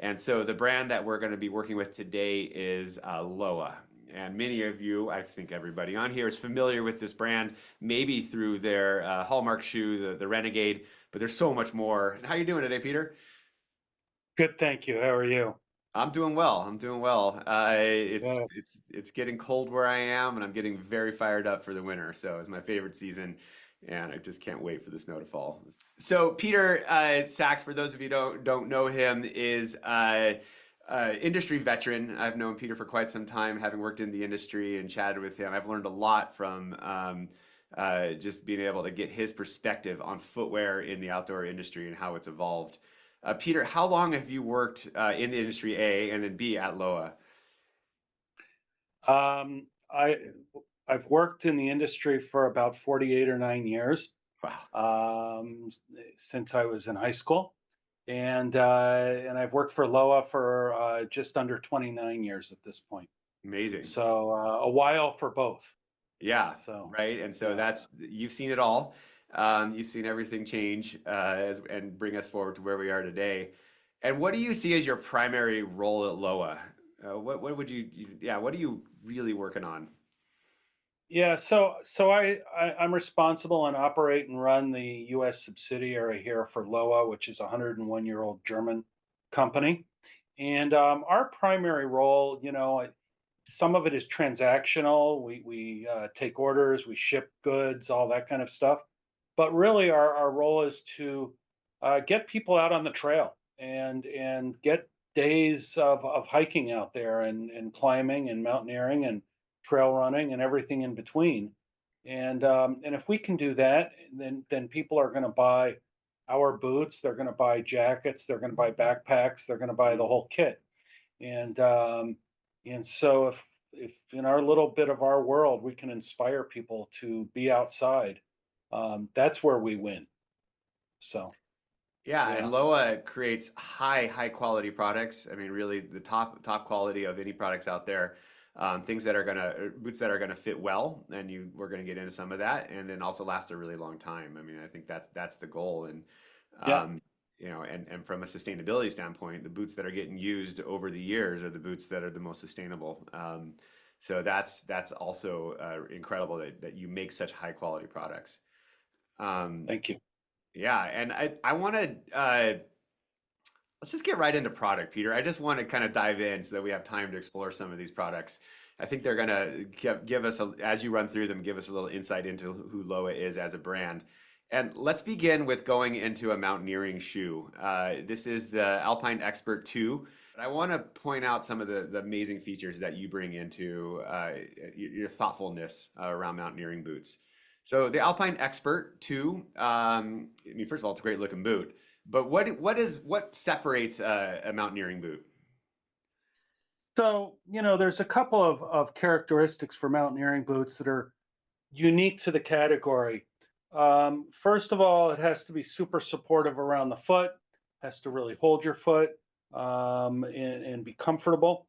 And so the brand that we're going to be working with today is LOWA. And many of you, I think everybody on here is familiar with this brand, maybe through their hallmark shoe, the Renegade, but there's so much more. How you doing today, Peter? Good, thank you. How are you? I'm doing well. I'm doing well. It's Good. it's it's getting cold where I am, and I'm getting very fired up for the winter. So it's my favorite season, and I just can't wait for the snow to fall. So Peter Sachs, for those of you who don't know him, is industry veteran. I've known Peter for quite some time, having worked in the industry and chatted with him. I've learned a lot from just being able to get his perspective on footwear in the outdoor industry and how it's evolved. Peter, how long have you worked in the industry, A, and then B, at LOA? Um, I I've worked in the industry for about 48 or 9 years, Wow, um, since I was in high school, and I've worked for LOA for just under 29 years at this point. amazing. So a while for both. Yeah, So right. And so yeah. that's you've seen it all. You've seen everything change and bring us forward to where we are today. And what do you see as your primary role at LOA? What would yeah, what are you really working on? Yeah, so I'm responsible and operate and run the U.S. subsidiary here for LOA, which is a 101-year-old German company. And our primary role, some of it is transactional. We take orders, we ship goods, all that kind of stuff. But really, our role is to get people out on the trail and get days of hiking out there and climbing and mountaineering and trail running and everything in between. And if we can do that, then people are going to buy our boots. They're going to buy jackets. They're going to buy backpacks. They're going to buy Mhm. the whole kit. And um, and so if in our little bit of our world we can inspire people to be outside, that's where we win. So Yeah, and yeah. LOA creates high quality products. I mean, really the top quality of any products out there. Things that are gonna boots that are gonna fit well, and we're gonna get into some of that, and then also last a really long time. I mean, I think that's the goal, and Yeah. um, and from a sustainability standpoint, the boots that are getting used over the years are the boots that are the most sustainable. So that's also incredible that you make such high quality products. Um, Thank you. yeah, and I want to let's just get right into product, Peter. I just want to kind of dive in so that we have time to explore some of these products. I think they're gonna give us as you run through them, give us a little insight into who LOA is as a brand. And let's begin with going into a mountaineering shoe. This is the Alpine Expert 2. But I want to point out some of the amazing features that you bring into your thoughtfulness around mountaineering boots. So the Alpine Expert 2, I mean, first of all, it's a great looking boot. But what separates a mountaineering boot? So, there's a couple of characteristics for mountaineering boots that are unique to the category. First of all, it has to be super supportive around the foot, has to really hold your foot, and be comfortable.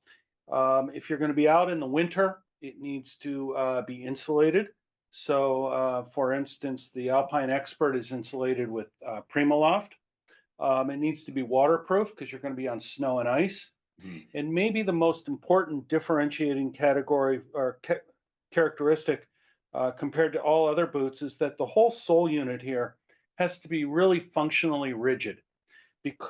If you're going to be out in the winter, it needs to be insulated. So, for instance, the Alpine Expert is insulated with Primaloft. It needs to be waterproof because you're going to be on snow and ice. Mhm. And maybe the most important differentiating category or characteristic compared to all other boots is that the whole sole unit here has to be really functionally rigid.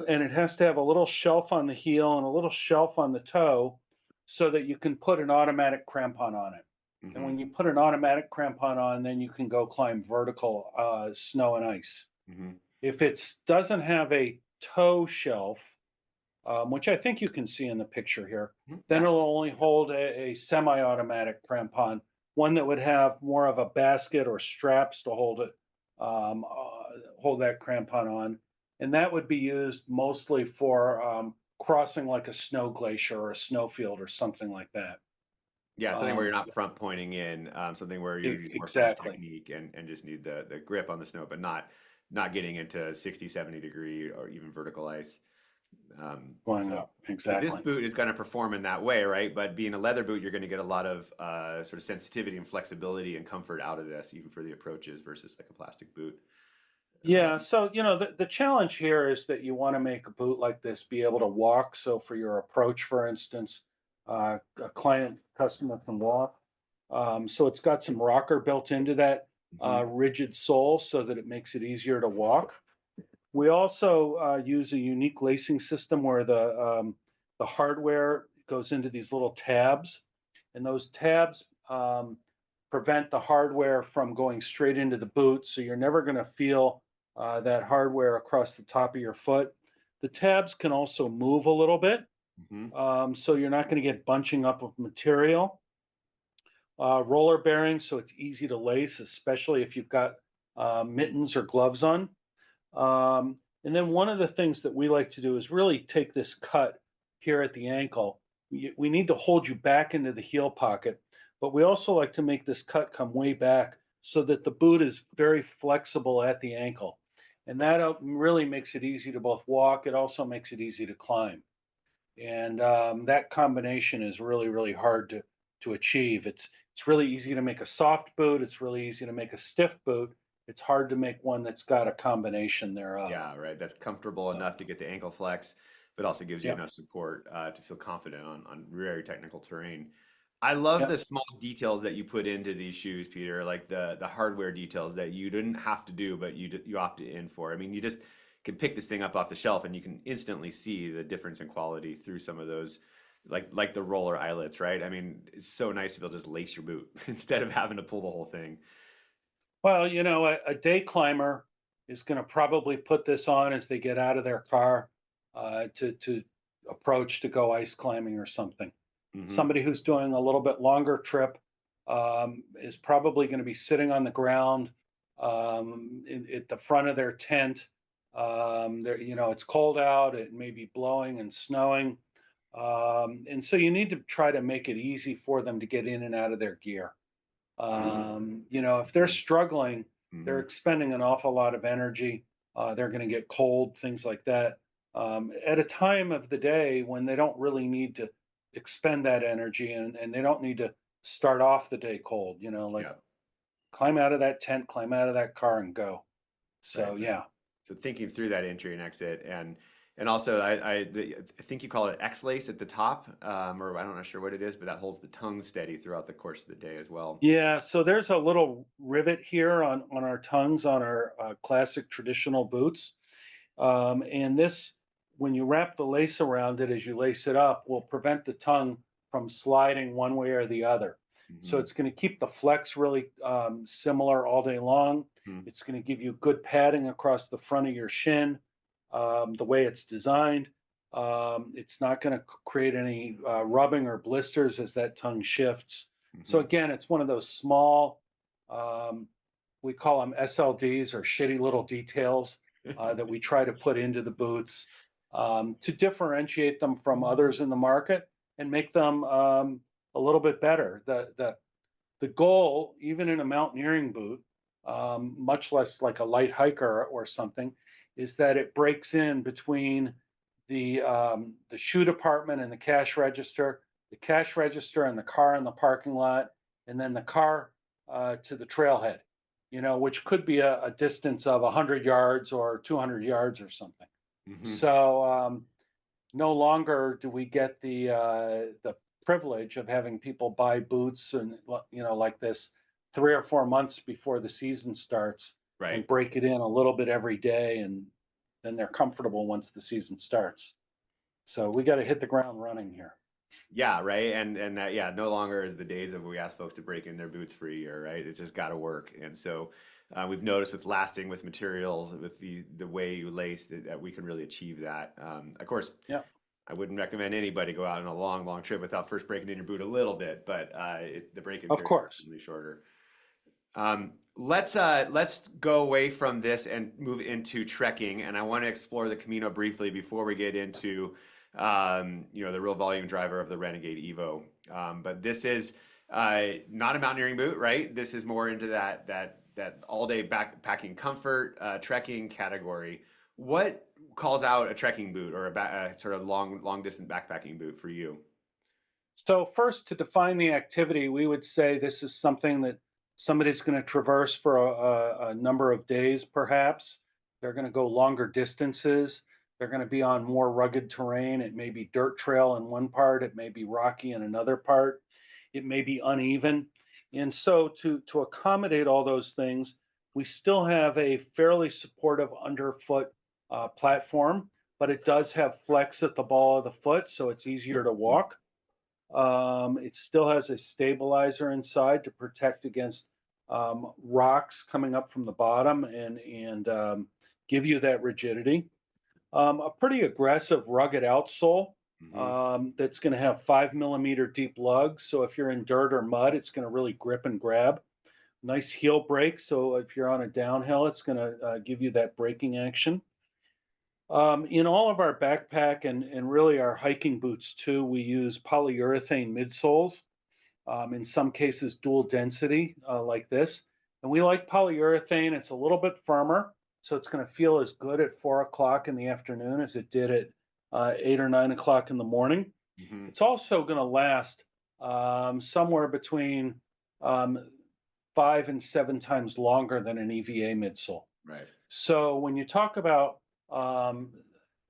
And it has to have a little shelf on the heel and a little shelf on the toe so that you can put an automatic crampon on it. And Hmm. when you put an automatic crampon on, then you can go climb vertical snow and ice. Hmm. If it doesn't have a toe shelf, which I think you can see in the picture here, then Yeah. it'll only hold a semi-automatic crampon, one that would have more of a basket or straps to hold it, hold that crampon on, and that would be used mostly for crossing like a snow glacier or a snowfield or something like that. Yeah, something where you're Um, not front pointing in, something where you're using more force exactly. technique and just need the grip on the snow, but not getting into 60, 70 degree or even vertical ice. Going So up. so this Exactly. boot is going to perform in that way, right? But being a leather boot, you're going to get a lot of sort of sensitivity and flexibility and comfort out of this, even for the approaches versus like a plastic boot. Yeah, so the challenge here is that you want to make a boot like this be able to walk. So for your approach, for instance, a client customer can walk. So it's got some rocker built into that Hmm. rigid sole so that it makes it easier to walk. We also use a unique lacing system where the hardware goes into these little tabs, and those tabs prevent the hardware from going straight into the boot, so you're never going to feel that hardware across the top of your foot. The tabs can also move a little bit, Hmm. so you're not going to get bunching up of material. Roller bearings, so it's easy to lace, especially if you've got mittens or gloves on. And then one of the things that we like to do is really take this cut here at the ankle. We need to hold you back into the heel pocket, but we also like to make this cut come way back so that the boot is very flexible at the ankle. And that really makes it easy to both walk. It also makes it easy to climb. And that combination is really, really hard to achieve. It's really easy to make a soft boot. It's really easy to make a stiff boot. It's hard to make one that's got a combination thereof. Yeah, right. That's comfortable So, enough to get the ankle flex, but also gives you yeah, enough support to feel confident on very technical terrain. I love yeah. the small details that you put into these shoes, Peter, like the hardware details that you didn't have to do, but you opted in for. I mean, you just can pick this thing up off the shelf and you can instantly see the difference in quality through some of those, like the roller eyelets, right? I mean, it's so nice to be able to just lace your boot instead of having to pull the whole thing. Well, a day climber is going to probably put this on as they get out of their car to approach to go ice climbing or something. Hmm. Somebody who's doing a little bit longer trip is probably going to be sitting on the ground at the front of their tent. It's cold out. It may be blowing and snowing, and so you need to try to make it easy for them to get in and out of their gear. If they're struggling, they're Hmm. expending an awful lot of energy. They're going to get cold, things like that. At a time of the day when they don't really need to expend that energy and they don't need to start off the day cold, like Yeah. climb out of that tent, climb out of that car and go. So, Right. So, yeah. so thinking through that entry and exit, and also I think you call it X lace at the top, or I'm not sure what it is, but that holds the tongue steady throughout the course of the day as well. Yeah, so there's a little rivet here on our tongues on our classic traditional boots. And this, when you wrap the lace around it as you lace it up, will prevent the tongue from sliding one way or the other. So Hmm. it's going to keep the flex really similar all day long. Hmm. It's going to give you good padding across the front of your shin, the way it's designed. It's not going to create any rubbing or blisters as that tongue shifts. So Hmm. again, it's one of those small, um, we call them SLDs or shitty little details that we try to put into the boots to differentiate them from others in the market and make them a little bit better. The goal, even in a mountaineering boot, much less like a light hiker or something, is that it breaks in between the shoe department and the cash register and the car in the parking lot, and then the car to the trailhead. Which could be a distance of 100 yards or 200 yards or something. Hmm. So no longer do we get the privilege of having people buy boots and like this 3 or 4 months before the season starts Right. and break it in a little bit every day, and then they're comfortable once the season starts. So we got to hit the ground running here. Yeah, right. And that, yeah, no longer is the days of we ask folks to break in their boots for a year, right? It's just got to work. And so we've noticed with lasting, with materials, with the way you lace that we can really achieve that. Of course, Yeah, I wouldn't recommend anybody go out on a long, long trip without first breaking in your boot a little bit, but the break-in of period is course. certainly shorter. Let's go away from this and move into trekking, and I want to explore the Camino briefly before we get into the real volume driver of the Renegade Evo. But this is not a mountaineering boot, right? This is more into that all-day backpacking comfort trekking category. What calls out a trekking boot or a sort of long distance backpacking boot for you? So first, to define the activity, we would say this is something that somebody's going to traverse for a number of days, perhaps. They're going to go longer distances. They're going to be on more rugged terrain. It may be dirt trail in one part, it may be rocky in another part, it may be uneven. And so to accommodate all those things, we still have a fairly supportive underfoot platform, but it does have flex at the ball of the foot, so it's easier to Mhm. walk. It still has a stabilizer inside to protect against rocks coming up from the bottom and give you that rigidity. A pretty aggressive, rugged outsole Mhm. that's going to have 5 millimeter deep lugs. So if you're in dirt or mud, it's going to really grip and grab. Nice heel brake. So if you're on a downhill, it's going to give you that braking action. In all of our backpack and really our hiking boots too, we use polyurethane midsoles, in some cases dual density like this. And we like polyurethane. It's a little bit firmer, so it's going to feel as good at 4 o'clock in the afternoon as it did at 8 or 9 o'clock in the morning. Mhm. It's also going to last somewhere between um, 5 and 7 times longer than an EVA midsole. Right. So when you talk about um,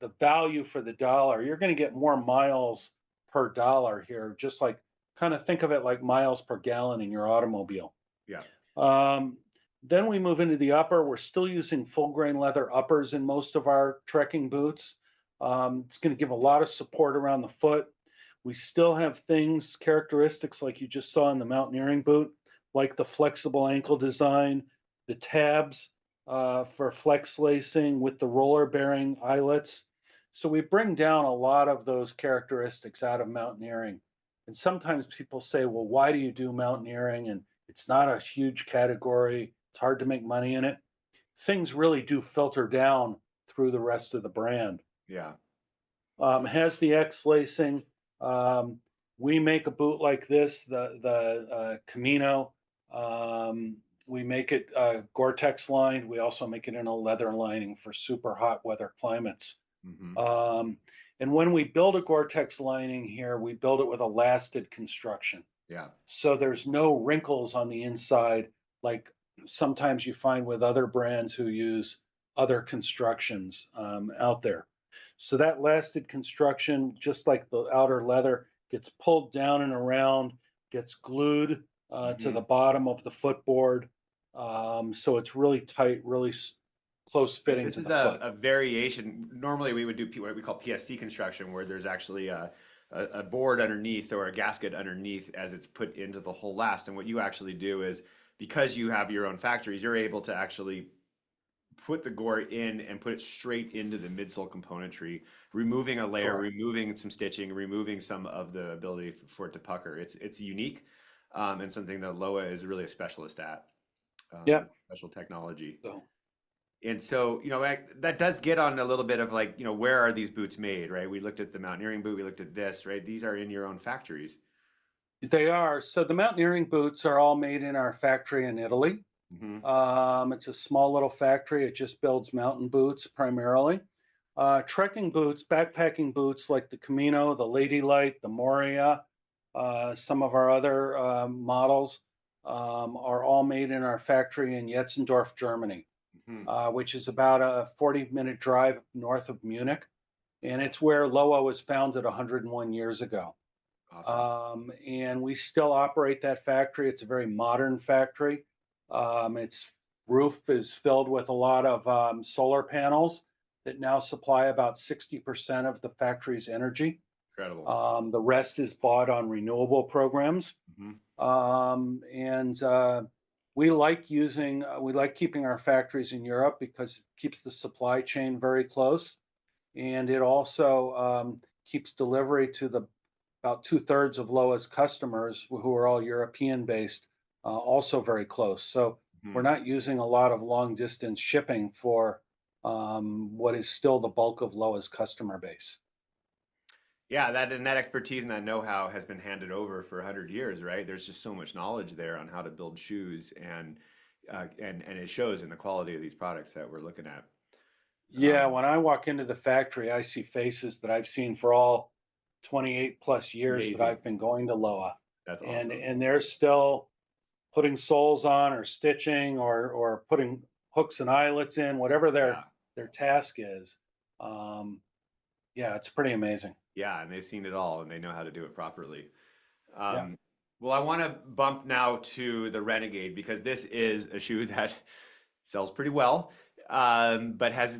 the value for the dollar, you're going to get more miles per dollar here. Just like kind of think of it like miles per gallon in your automobile. Yeah. Um, then we move into the upper. We're still using full grain leather uppers in most of our trekking boots. It's going to give a lot of support around the foot. We still have things, characteristics like you just saw in the mountaineering boot, like the flexible ankle design, the tabs for flex lacing with the roller bearing eyelets. So we bring down a lot of those characteristics out of mountaineering. And sometimes people say, well, why do you do mountaineering? And it's not a huge category. It's hard to make money in it. Things really do filter down through the rest of the brand. Yeah. Has the X lacing. Um, we make a boot like this, the Camino. Um, we make it Gore-Tex lined. We also make it in a leather lining for super hot weather climates. Mhm. Um, and when we build a Gore-Tex lining here, we build it with a lasted construction. Yeah. So there's no wrinkles on the inside like sometimes you find with other brands who use other constructions out there. So that lasted construction, just like the outer leather, gets pulled down and around, gets glued to the Mhm. bottom of the footboard. So it's really tight, really close Right. fitting This to is the foot. a variation. Normally, we would do what we call PSC construction, where there's actually a board underneath or a gasket underneath as it's put into the whole last. And what you actually do is because you have your own factories, you're able to actually put the gore in and put it straight into the midsole componentry, removing a layer, Correct. removing some stitching, removing some of the ability for it to pucker. It's unique and something that LOWA is really a specialist at. Yeah. Special technology. So And so, that does get on a little bit of like, where are these boots made, right? We looked at the mountaineering boot, we looked at this, right? These are in your own factories. they are. So the mountaineering boots are all made in our factory in Italy. Hmm. It's a small little factory. It just builds mountain boots primarily. Trekking boots, backpacking boots like the Camino, the Ladylite, the Moria, some of our other models are all made in our factory in Jetzendorf, Germany, Hmm. which is about a 40-minute drive north of Munich. And it's where LOWA was founded 101 years ago. Awesome. And we still operate that factory. It's a very modern factory. Its roof is filled with a lot of solar panels that now supply about 60% of the factory's energy. Incredible. The rest is bought on renewable programs. Hmm. And we like keeping our factories in Europe because it keeps the supply chain very close. And it also keeps delivery to the about two-thirds of LOA's customers, who are all European based, also very close. So we're Hmm. not using a lot of long distance shipping for what is still the bulk of LOA's customer base. Yeah, that expertise and that know-how has been handed over for 100 years, right? There's just so much knowledge there on how to build shoes and it shows in the quality of these products that we're looking at. Yeah, when I walk into the factory, I see faces that I've seen for all 28 plus years that Amazing. I've been going to LOA. That's And awesome. and they're still putting soles on or stitching or putting hooks and eyelets in, whatever Yeah. their task is. Um, yeah, it's pretty amazing. Yeah, and they've seen it all and they know how to do it properly. Yeah. Um, well, I want to bump now to the Renegade because this is a shoe that sells pretty well, but has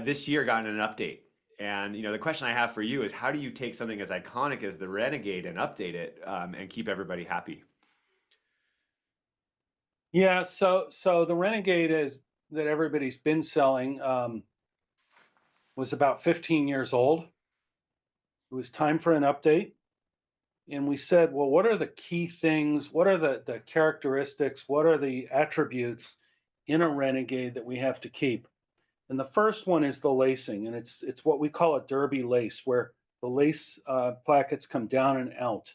this year gotten an update. And the question I have for you is, how do you take something as iconic as the Renegade and update it and keep everybody happy? Yeah, so the Renegade is that everybody's been selling was about 15 years old. It was time for an update. And we said, well, what are the key things? What are the characteristics? What are the attributes in a Renegade that we have to keep? And the first one is the lacing, and it's what we call a derby lace, where the lace plackets come down and out.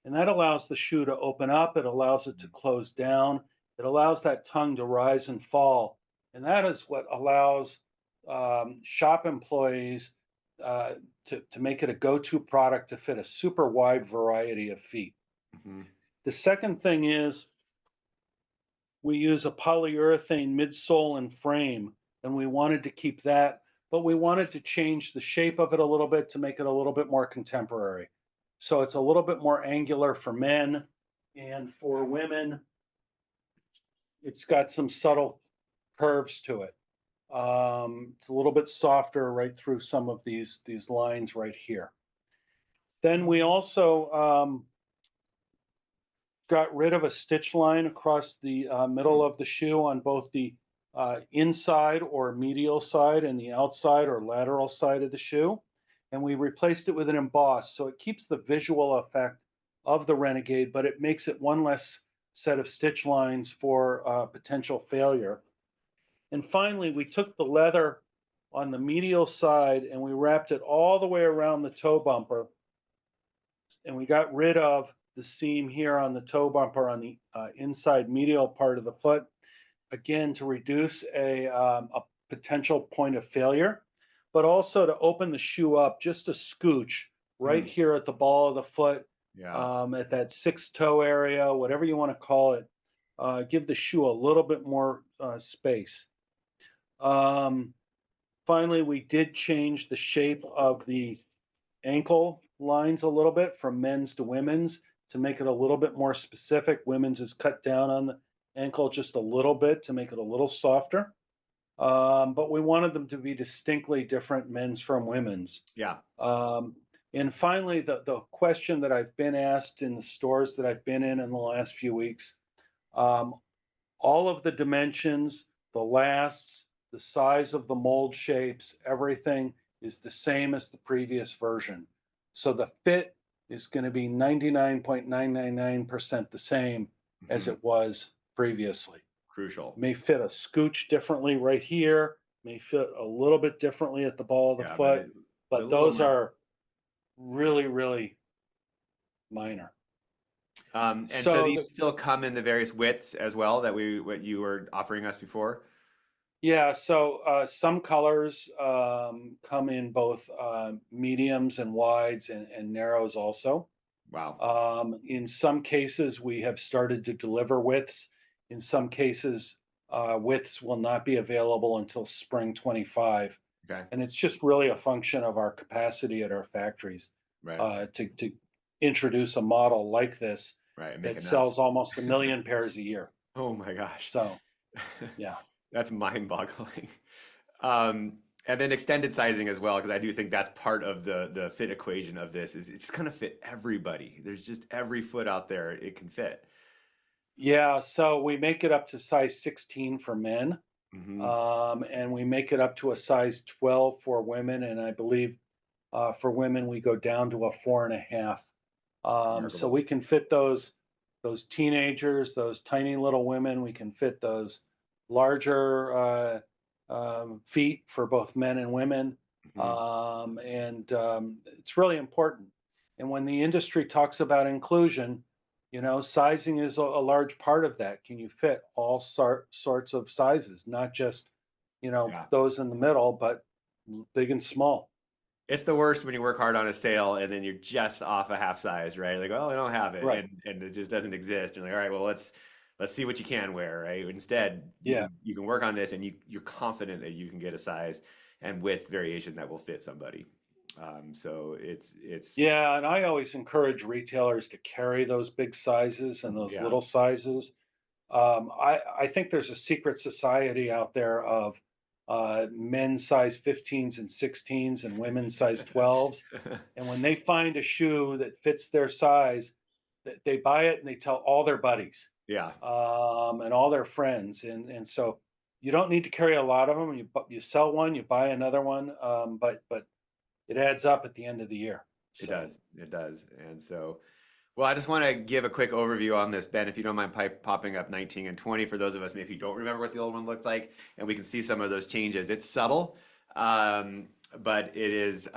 And that allows the shoe to open up, it allows it to close down, it allows that tongue to rise and fall. And that is what allows shop employees uh, to make it a go-to product to fit a super wide variety of feet. Hmm. The second thing is we use a polyurethane midsole and frame, and we wanted to keep that, but we wanted to change the shape of it a little bit to make it a little bit more contemporary. So it's a little bit more angular for men, and for women, it's got some subtle curves to it. It's a little bit softer right through some of these lines right here. Then we also got rid of a stitch line across the middle of the shoe on both the inside or medial side and the outside or lateral side of the shoe. And we replaced it with an emboss. So it keeps the visual effect of the Renegade, but it makes it one less set of stitch lines for potential failure. And finally, we took the leather on the medial side and we wrapped it all the way around the toe bumper. And we got rid of the seam here on the toe bumper on the inside medial part of the foot, again, to reduce a potential point of failure, but also to open the shoe up just a scooch right Hmm. here at the ball of the foot, Yeah. at that six toe area, whatever you want to call it. Give the shoe a little bit more space. Um, Finally, we did change the shape of the ankle lines a little bit from men's to women's to make it a little bit more specific. Women's is cut down on the ankle just a little bit to make it a little softer. But we wanted them to be distinctly different, men's from women's. Yeah. Um, and finally, the question that I've been asked in the stores that I've been in the last few weeks, um, all of the dimensions, the lasts, the size of the mold shapes, everything is the same as the previous version. So the fit is going to be 99.999% the same as Hmm. it was previously. Crucial. May fit a scooch differently right here, may fit a little bit differently at the ball of the Yeah, foot, but a but little those more. are really, really minor. And so So these the, still come in the various widths as well that what you were offering us before. Yeah, so some colors come in both mediums and wides and narrows also. Wow. In some cases, we have started to deliver widths. In some cases, widths will not be available until spring 25. Okay. And it's just really a function of our capacity at our factories Right. to introduce a model like this Right. And make that enough. sells almost a million pairs a year. Oh my gosh. So, yeah. That's mind-boggling. Um, and then extended sizing as well, because I do think that's part of the fit equation of this is it's just gonna fit everybody. There's just every foot out there it can fit. Yeah, so we make it up to size 16 for men, Hmm. and we make it up to a size 12 for women, and I believe for women we go down to a 4.5. So Remarkable. we can fit those teenagers, those tiny little women. We can fit those larger feet for both men and women, Hmm. and it's really important. And when the industry talks about inclusion, sizing is a large part of that. Can you fit all sorts of sizes, not just, Yeah. those in the middle, but big and small? It's the worst when you work hard on a sale and then you're just off a half size, right? Like, oh, I don't have it, Right. and it just doesn't exist. And like, all right, well, let's see what you can wear, right? Instead, Yeah. you can work on this, and you're confident that you can get a size and width variation that will fit somebody. So it's Yeah, and I always encourage retailers to carry those big sizes and those yeah. little sizes. I think there's a secret society out there of men's size 15s and 16s and women's size 12s. And when they find a shoe that fits their size, they buy it and they tell all their buddies Yeah, and all their friends. And so you don't need to carry a lot of them. You sell one, you buy another one, but it adds up at the end of the year. it So. does. It does. And so, well, I just want to give a quick overview on this, Ben, if you don't mind popping up 19 and 20 for those of us maybe who don't remember what the old one looked like, and we can see some of those changes. It's subtle, um, but it's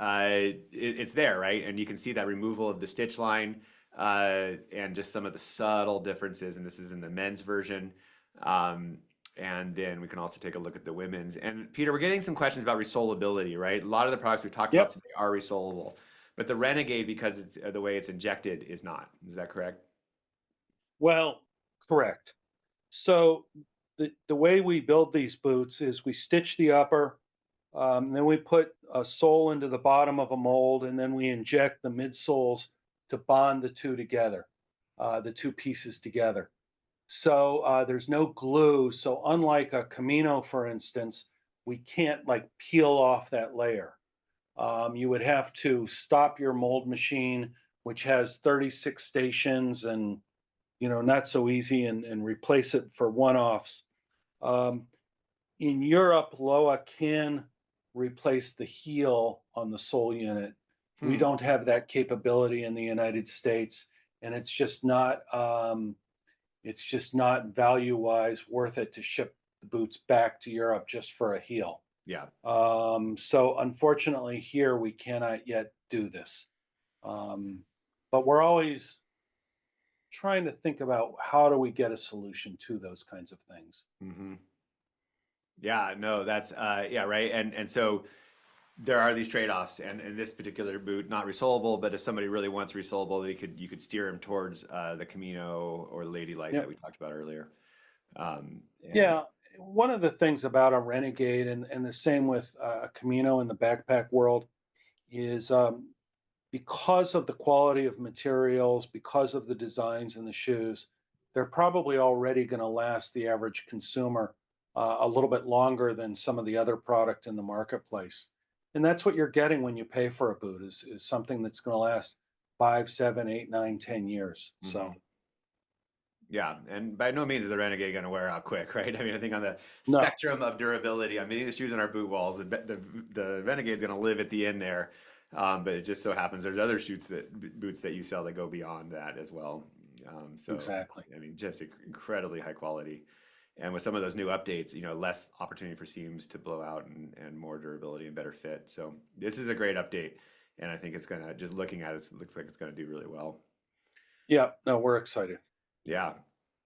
there, right? And you can see that removal of the stitch line and just some of the subtle differences. And this is in the men's version. Um, and then we can also take a look at the women's. And Peter, we're getting some questions about resolability, right? A lot of the products we've talked about Yep. today are resolable. But the Renegade, because it's the way it's injected, is not. Is that correct? Well, correct. So the way we build these boots is we stitch the upper, then we put a sole into the bottom of a mold, and then we inject the midsoles to bond the two together, the two pieces together. So there's no glue. So unlike a Camino, for instance, we can't like peel off that layer. You would have to stop your mold machine, which has 36 stations and not so easy, and replace it for one-offs. Um, in Europe, LOWA can replace the heel on the sole unit. We Hmm. don't have that capability in the United States, and it's just not value-wise worth it to ship the boots back to Europe just for a heel. Yeah. So unfortunately, here we cannot yet do this. Um, but we're always trying to think about how do we get a solution to those kinds of things. Hmm. Yeah. No, that's yeah, right. And so there are these trade-offs, and in this particular boot, not resolable, but if somebody really wants resolable, you could steer them towards the Camino or Lady Light that Yep. we talked about earlier. And Yeah. One of the things about a Renegade, and the same with a Camino in the backpack world, is because of the quality of materials, because of the designs in the shoes, they're probably already going to last the average consumer a little bit longer than some of the other product in the marketplace. And that's what you're getting when you pay for a boot is something that's going to last 5, 7, 8, 9, 10 years. mhm. So Yeah, and by no means is the Renegade going to wear out quick, right? I mean, I think on the no, spectrum of durability, I mean, the shoes on our boot walls, the Renegade's going to live at the end there. But it just so happens there's other boots that you sell that go beyond that as well. So, exactly. I mean, just incredibly high quality. And with some of those new updates, less opportunity for seams to blow out and more durability and better fit. So this is a great update. And I think it's going to, just looking at it, it looks like it's going to do really well. Yeah, no, we're excited. Yeah.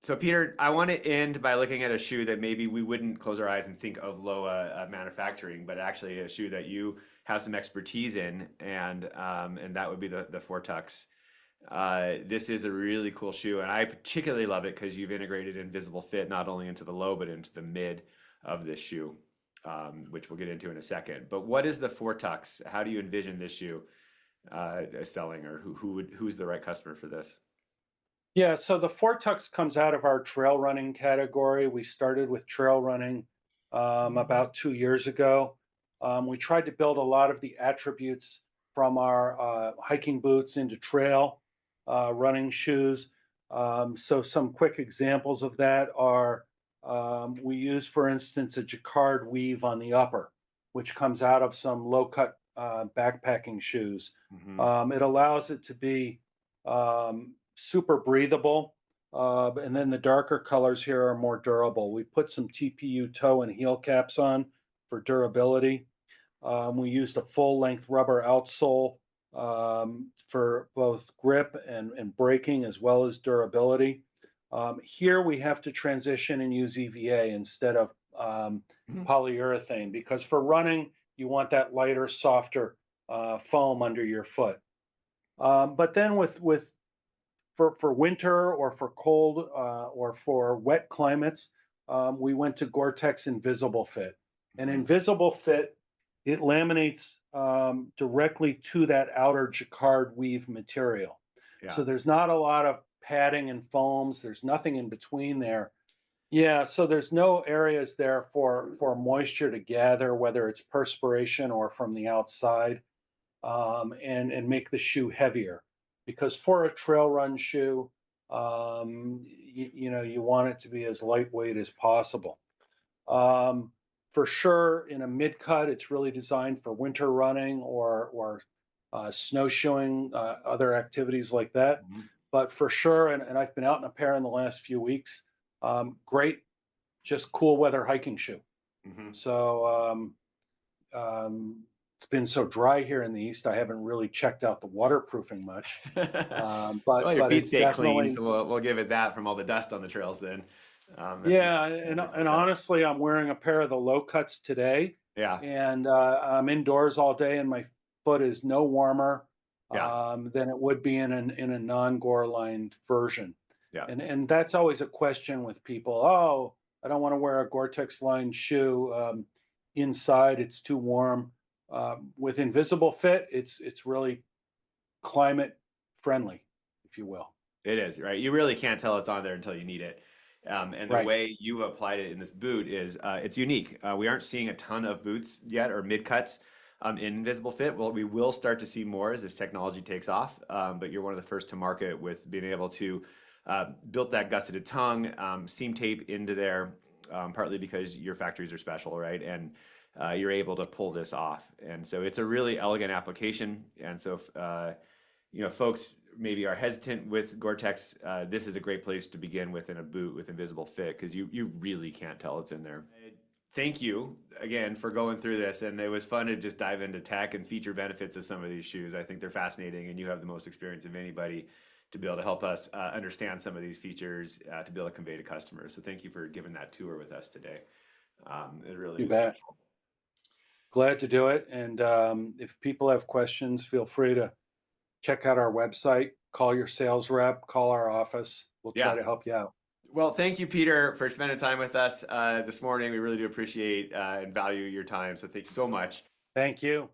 So, Peter, I want to end by looking at a shoe that maybe we wouldn't close our eyes and think of LOA manufacturing, but actually a shoe that you have some expertise in, and that would be the Fortux. This is a really cool shoe, and I particularly love it because you've integrated invisible fit not only into the low but into the mid of this shoe, which we'll get into in a second. But what is the Fortux? How do you envision this shoe selling, or who's the right customer for this? Yeah, so the Fortux comes out of our trail running category. We started with trail running about 2 years ago. We tried to build a lot of the attributes from our hiking boots into trail running shoes. So some quick examples of that are we use, for instance, a jacquard weave on the upper, which comes out of some low cut backpacking shoes. Hmm. It allows it to be super breathable. And then the darker colors here are more durable. We put some TPU toe and heel caps on for durability. We used a full length rubber outsole for both grip and braking as well as durability. Here we have to transition and use EVA instead of polyurethane because for running, you want that lighter, softer foam under your foot. But then with for winter or for cold or for wet climates, we went to Gore-Tex Invisible Fit. And Mhm. Invisible Fit, it laminates directly to that outer jacquard weave material. Yeah. So there's not a lot of padding and foams. There's nothing in between there. Yeah, so there's no areas there for moisture to gather, whether it's perspiration or from the outside, and make the shoe heavier. Because for a trail run shoe, you want it to be as lightweight as possible. Um, for sure, in a mid cut, it's really designed for winter running or snowshoeing, other activities like that. Mhm. But for sure, and I've been out in a pair in the last few weeks. Great, just cool weather hiking shoe. Mhm. So it's been so dry here in the east, I haven't really checked out the waterproofing much. Well, your But feet it's stay clean, definitely, so we'll give it that from all the dust on the trails then. That's yeah. usually And tough. honestly, I'm wearing a pair of the low cuts today, Yeah. and I'm indoors all day, and my foot is no warmer Yeah. than it would be in a non-gore lined version. Yeah. And that's always a question with people. Oh, I don't want to wear a Gore-Tex lined shoe inside; it's too warm. With Invisible Fit, it's really climate friendly, if you will. It is, right? You really can't tell it's on there until you need it. And the Right. way you applied it in this boot is it's unique. We aren't seeing a ton of boots yet or mid cuts in Invisible Fit. Well, we will start to see more as this technology takes off. But you're one of the first to market with being able to build that gusseted tongue, seam tape into there, partly because your factories are special, right? And you're able to pull this off. And so it's a really elegant application. And so folks maybe are hesitant with Gore-Tex, this is a great place to begin with in a boot with Invisible Fit because you really can't tell it's in there. Thank you again for going through this, and it was fun to just dive into tech and feature benefits of some of these shoes. I think they're fascinating, and you have the most experience of anybody to be able to help us understand some of these features to be able to convey to customers. So thank you for giving that tour with us today. It really You is bet. special. Glad to do it. And if people have questions, feel free to check out our website, call your sales rep, call our office. We'll try Yeah. to help you out. Well, thank you, Peter, for spending time with us this morning. We really do appreciate and value your time. So thanks so much. Thank you.